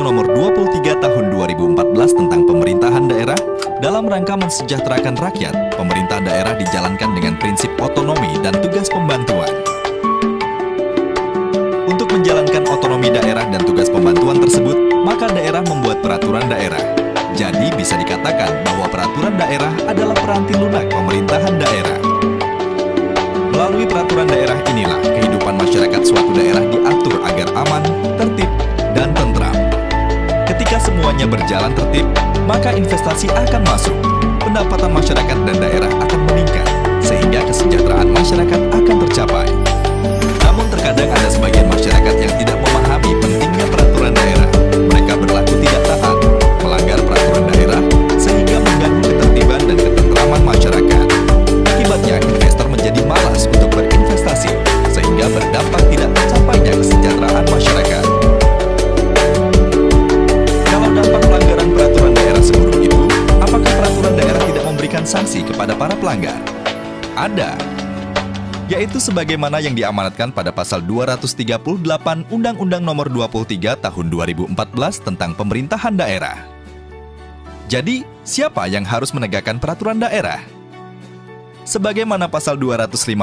Nomor 23 Tahun 2014 tentang pemerintahan daerah, dalam rangka mensejahterakan rakyat, pemerintah daerah dijalankan dengan prinsip otonomi dan tugas pembantuan. Untuk menjalankan otonomi daerah dan tugas pembantuan tersebut, maka daerah membuat peraturan daerah. Jadi bisa dikatakan bahwa peraturan daerah adalah peranti lunak pemerintahan daerah. Melalui peraturan daerah inilah kehidupan masyarakat suatu daerah diatur agar aman, tertib, dan tentram. Ketika semuanya berjalan tertib, maka investasi akan masuk, pendapatan masyarakat dan daerah akan meningkat, sehingga kesejahteraan masyarakat akan tercapai. Namun terkadang ada sebagian masyarakat yang tidak memahami pentingnya peraturan daerah. Mereka berlaku tidak taat, melanggar peraturan daerah, sehingga mengganggu ketertiban dan ketentraman masyarakat. Akibatnya, investor menjadi malas untuk berinvestasi, sehingga berdampak tidak tercapainya kesejahteraan masyarakat. Kalau dampak pelanggaran peraturan daerah seburuk itu, apakah peraturan daerah tidak memberikan sanksi kepada para pelanggar? Ada, yaitu sebagaimana yang diamanatkan pada pasal 238 Undang-Undang Nomor 23 Tahun 2014 tentang pemerintahan daerah. Jadi, siapa yang harus menegakkan peraturan daerah? Sebagaimana pasal 255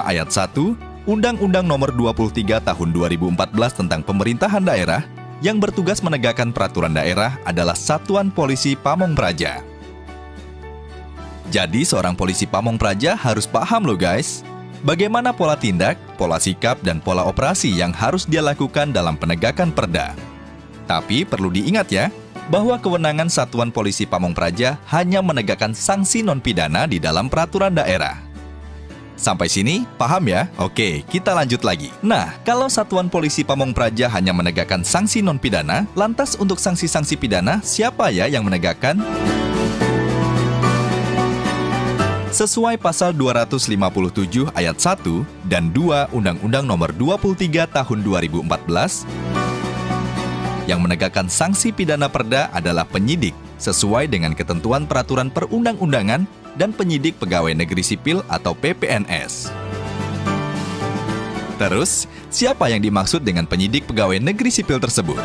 ayat 1 Undang-Undang Nomor 23 Tahun 2014 tentang pemerintahan daerah, yang bertugas menegakkan peraturan daerah adalah Satuan Polisi Pamong Praja. Jadi, seorang polisi Pamong Praja harus paham loh guys, bagaimana pola tindak, pola sikap, dan pola operasi yang harus dia lakukan dalam penegakan perda. Tapi perlu diingat ya, bahwa kewenangan Satuan Polisi Pamong Praja hanya menegakkan sanksi non-pidana di dalam peraturan daerah. Sampai sini, paham ya? Oke, kita lanjut lagi. Nah, kalau Satuan Polisi Pamong Praja hanya menegakkan sanksi non-pidana, lantas untuk sanksi-sanksi pidana, siapa ya yang menegakkan? Sesuai pasal 257 ayat 1 dan 2 Undang-Undang Nomor 23 Tahun 2014, yang menegakkan sanksi pidana perda adalah penyidik sesuai dengan ketentuan peraturan perundang-undangan dan penyidik pegawai negeri sipil atau PPNS. Terus, siapa yang dimaksud dengan penyidik pegawai negeri sipil tersebut?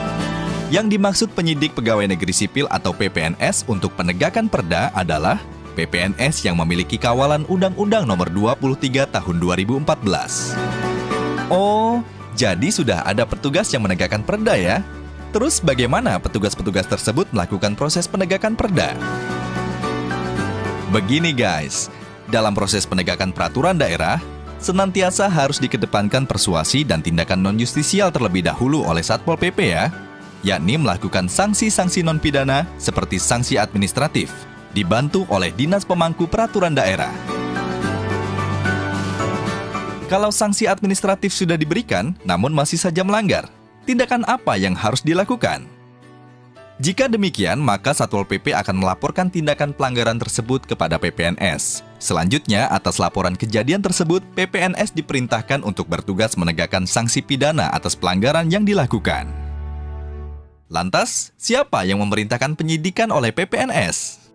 Yang dimaksud penyidik pegawai negeri sipil atau PPNS untuk penegakan perda adalah PPNS yang memiliki kawalan Undang-Undang Nomor 23 Tahun 2014. Oh, jadi sudah ada petugas yang menegakkan perda ya? Terus bagaimana petugas-petugas tersebut melakukan proses penegakan perda? Begini guys, dalam proses penegakan peraturan daerah, senantiasa harus dikedepankan persuasi dan tindakan non-justisial terlebih dahulu oleh Satpol PP ya, yakni melakukan sanksi-sanksi non-pidana seperti sanksi administratif, dibantu oleh Dinas Pemangku Peraturan Daerah. Kalau sanksi administratif sudah diberikan, namun masih saja melanggar, tindakan apa yang harus dilakukan? Jika demikian, maka Satpol PP akan melaporkan tindakan pelanggaran tersebut kepada PPNS. Selanjutnya, atas laporan kejadian tersebut, PPNS diperintahkan untuk bertugas menegakkan sanksi pidana atas pelanggaran yang dilakukan. Lantas, siapa yang memerintahkan penyidikan oleh PPNS?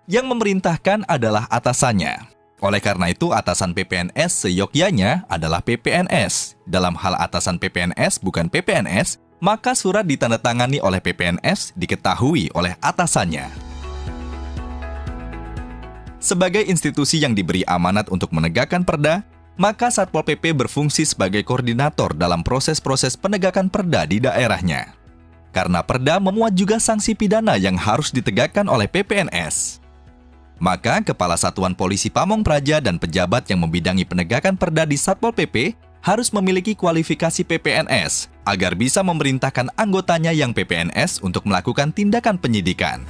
Yang memerintahkan adalah atasannya. Oleh karena itu, atasan PPNS seyogyanya adalah PPNS. Dalam hal atasan PPNS bukan PPNS, maka surat ditandatangani oleh PPNS diketahui oleh atasannya. Sebagai institusi yang diberi amanat untuk menegakkan perda, maka Satpol PP berfungsi sebagai koordinator dalam proses-proses penegakan perda di daerahnya. Karena perda memuat juga sanksi pidana yang harus ditegakkan oleh PPNS. Maka Kepala Satuan Polisi Pamong Praja dan pejabat yang membidangi penegakan perda di Satpol PP harus memiliki kualifikasi PPNS agar bisa memerintahkan anggotanya yang PPNS untuk melakukan tindakan penyidikan.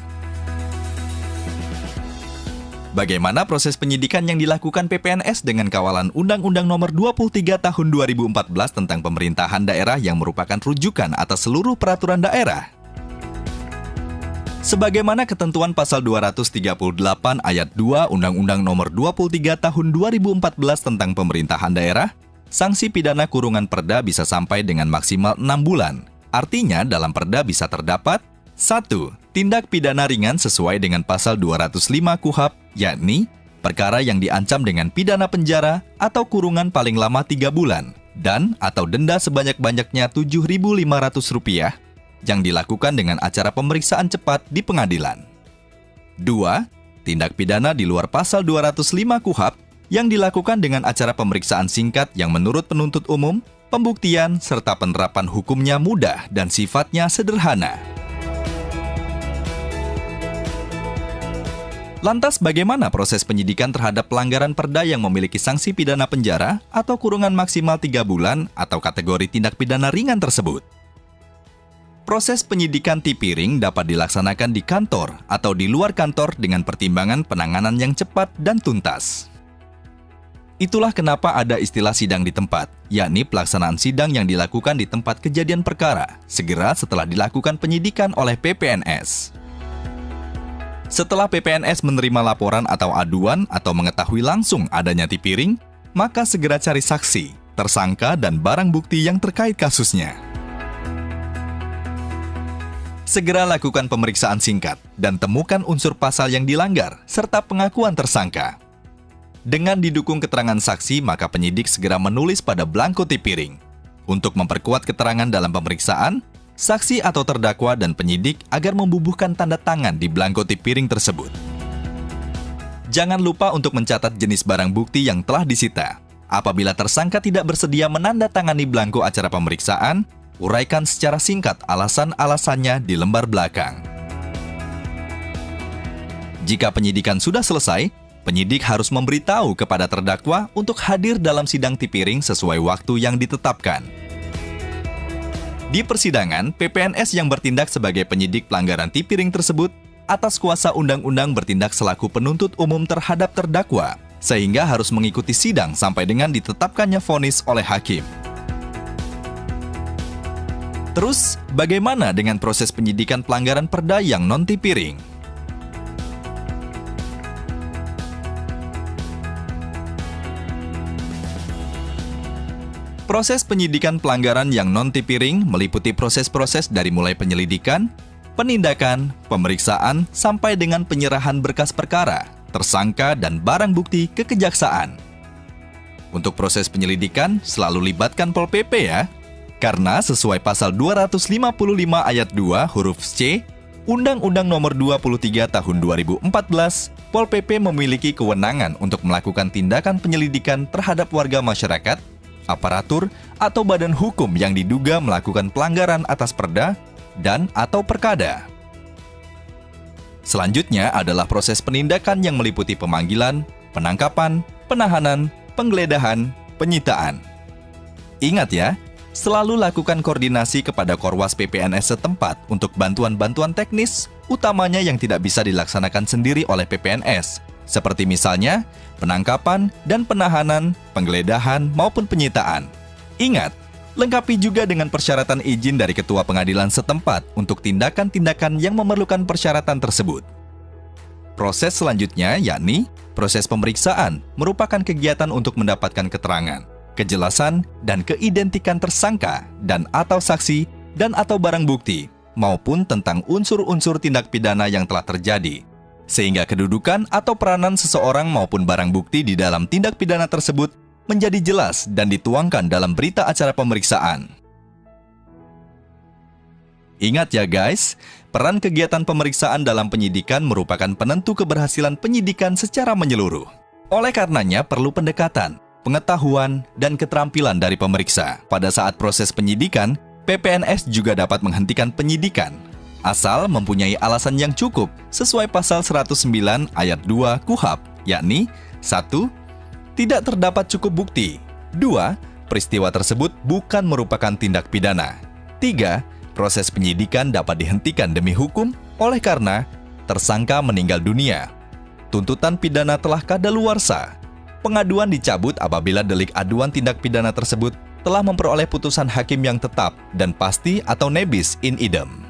Bagaimana proses penyidikan yang dilakukan PPNS dengan kawalan Undang-Undang Nomor 23 Tahun 2014 tentang pemerintahan daerah yang merupakan rujukan atas seluruh peraturan daerah? Sebagaimana ketentuan pasal 238 ayat 2 Undang-Undang Nomor 23 Tahun 2014 tentang pemerintahan daerah, sanksi pidana kurungan perda bisa sampai dengan maksimal 6 bulan. Artinya dalam perda bisa terdapat 1. Tindak pidana ringan sesuai dengan pasal 205 KUHP, yakni perkara yang diancam dengan pidana penjara atau kurungan paling lama 3 bulan dan atau denda sebanyak-banyaknya Rp7.500. yang dilakukan dengan acara pemeriksaan cepat di pengadilan. 2. Tindak pidana di luar pasal 205 KUHP yang dilakukan dengan acara pemeriksaan singkat yang menurut penuntut umum, pembuktian serta penerapan hukumnya mudah dan sifatnya sederhana. Lantas bagaimana proses penyidikan terhadap pelanggaran perda yang memiliki sanksi pidana penjara atau kurungan maksimal 3 bulan atau kategori tindak pidana ringan tersebut? Proses penyidikan tipiring dapat dilaksanakan di kantor atau di luar kantor dengan pertimbangan penanganan yang cepat dan tuntas. Itulah kenapa ada istilah sidang di tempat, yakni pelaksanaan sidang yang dilakukan di tempat kejadian perkara, segera setelah dilakukan penyidikan oleh PPNS. Setelah PPNS menerima laporan atau aduan atau mengetahui langsung adanya tipiring, maka segera cari saksi, tersangka, dan barang bukti yang terkait kasusnya. Segera lakukan pemeriksaan singkat dan temukan unsur pasal yang dilanggar serta pengakuan tersangka. Dengan didukung keterangan saksi, maka penyidik segera menulis pada blanko tipiring. Untuk memperkuat keterangan dalam pemeriksaan, saksi atau terdakwa dan penyidik agar membubuhkan tanda tangan di blanko tipiring tersebut. Jangan lupa untuk mencatat jenis barang bukti yang telah disita. Apabila tersangka tidak bersedia menandatangani blanko acara pemeriksaan, uraikan secara singkat alasan-alasannya di lembar belakang. Jika penyidikan sudah selesai, penyidik harus memberitahu kepada terdakwa untuk hadir dalam sidang tipiring sesuai waktu yang ditetapkan. Di persidangan, PPNS yang bertindak sebagai penyidik pelanggaran tipiring tersebut atas kuasa undang-undang bertindak selaku penuntut umum terhadap terdakwa, sehingga harus mengikuti sidang sampai dengan ditetapkannya vonis oleh hakim. Terus, bagaimana dengan proses penyidikan pelanggaran perda yang non-tipiring? Proses penyidikan pelanggaran yang non-tipiring meliputi proses-proses dari mulai penyelidikan, penindakan, pemeriksaan, sampai dengan penyerahan berkas perkara, tersangka, dan barang bukti ke kejaksaan. Untuk proses penyelidikan, selalu libatkan Pol PP ya, karena sesuai pasal 255 ayat 2 huruf C, Undang-Undang Nomor 23 Tahun 2014, Pol PP memiliki kewenangan untuk melakukan tindakan penyelidikan terhadap warga masyarakat, aparatur, atau badan hukum yang diduga melakukan pelanggaran atas perda dan atau perkada. Selanjutnya adalah proses penindakan yang meliputi pemanggilan, penangkapan, penahanan, penggeledahan, penyitaan. Ingat ya, selalu lakukan koordinasi kepada Korwas PPNS setempat untuk bantuan-bantuan teknis, utamanya yang tidak bisa dilaksanakan sendiri oleh PPNS, seperti misalnya penangkapan dan penahanan, penggeledahan maupun penyitaan. Ingat, lengkapi juga dengan persyaratan izin dari Ketua Pengadilan setempat untuk tindakan-tindakan yang memerlukan persyaratan tersebut. Proses selanjutnya yakni proses pemeriksaan merupakan kegiatan untuk mendapatkan keterangan, kejelasan, dan keidentikan tersangka dan atau saksi dan atau barang bukti, maupun tentang unsur-unsur tindak pidana yang telah terjadi, sehingga kedudukan atau peranan seseorang maupun barang bukti di dalam tindak pidana tersebut menjadi jelas dan dituangkan dalam berita acara pemeriksaan. Ingat ya guys, peran kegiatan pemeriksaan dalam penyidikan merupakan penentu keberhasilan penyidikan secara menyeluruh. Oleh karenanya perlu pendekatan, pengetahuan, dan keterampilan dari pemeriksa. Pada saat proses penyidikan, PPNS juga dapat menghentikan penyidikan asal mempunyai alasan yang cukup sesuai pasal 109 ayat 2 KUHP, yakni 1. Tidak terdapat cukup bukti. 2. Peristiwa tersebut bukan merupakan tindak pidana. 3. Proses penyidikan dapat dihentikan demi hukum oleh karena tersangka meninggal dunia. Tuntutan pidana telah kadaluarsa. Pengaduan dicabut apabila delik aduan tindak pidana tersebut telah memperoleh putusan hakim yang tetap dan pasti atau nebis in idem.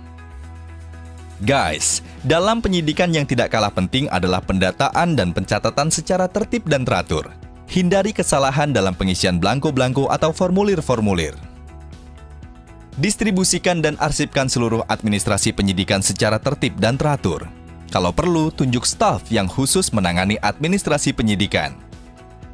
Guys, dalam penyidikan yang tidak kalah penting adalah pendataan dan pencatatan secara tertib dan teratur. Hindari kesalahan dalam pengisian blanko-blanko atau formulir-formulir. Distribusikan dan arsipkan seluruh administrasi penyidikan secara tertib dan teratur. Kalau perlu, tunjuk staf yang khusus menangani administrasi penyidikan.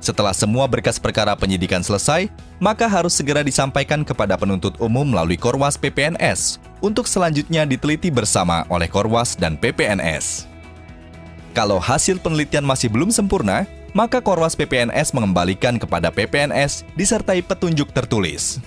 Setelah semua berkas perkara penyidikan selesai, maka harus segera disampaikan kepada penuntut umum melalui Korwas PPNS untuk selanjutnya diteliti bersama oleh Korwas dan PPNS. Kalau hasil penelitian masih belum sempurna, maka Korwas PPNS mengembalikan kepada PPNS disertai petunjuk tertulis.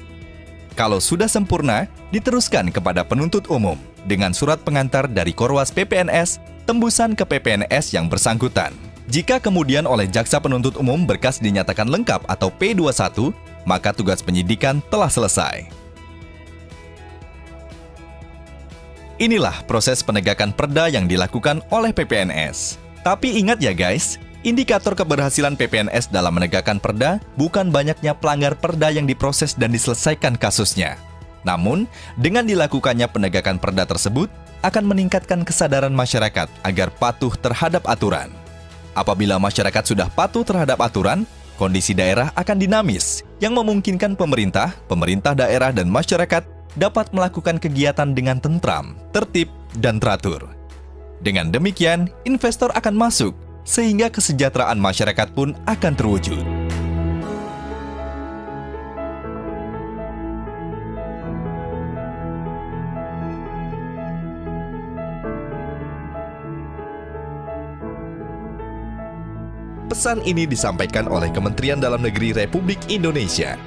Kalau sudah sempurna, diteruskan kepada penuntut umum dengan surat pengantar dari Korwas PPNS tembusan ke PPNS yang bersangkutan. Jika kemudian oleh jaksa penuntut umum berkas dinyatakan lengkap atau P21, maka tugas penyidikan telah selesai. Inilah proses penegakan perda yang dilakukan oleh PPNS. Tapi ingat ya guys, indikator keberhasilan PPNS dalam menegakkan perda bukan banyaknya pelanggar perda yang diproses dan diselesaikan kasusnya. Namun, dengan dilakukannya penegakan perda tersebut, akan meningkatkan kesadaran masyarakat agar patuh terhadap aturan. Apabila masyarakat sudah patuh terhadap aturan, kondisi daerah akan dinamis, yang memungkinkan pemerintah daerah dan masyarakat dapat melakukan kegiatan dengan tentram, tertib, dan teratur. Dengan demikian, investor akan masuk, sehingga kesejahteraan masyarakat pun akan terwujud. Pesan ini disampaikan oleh Kementerian Dalam Negeri Republik Indonesia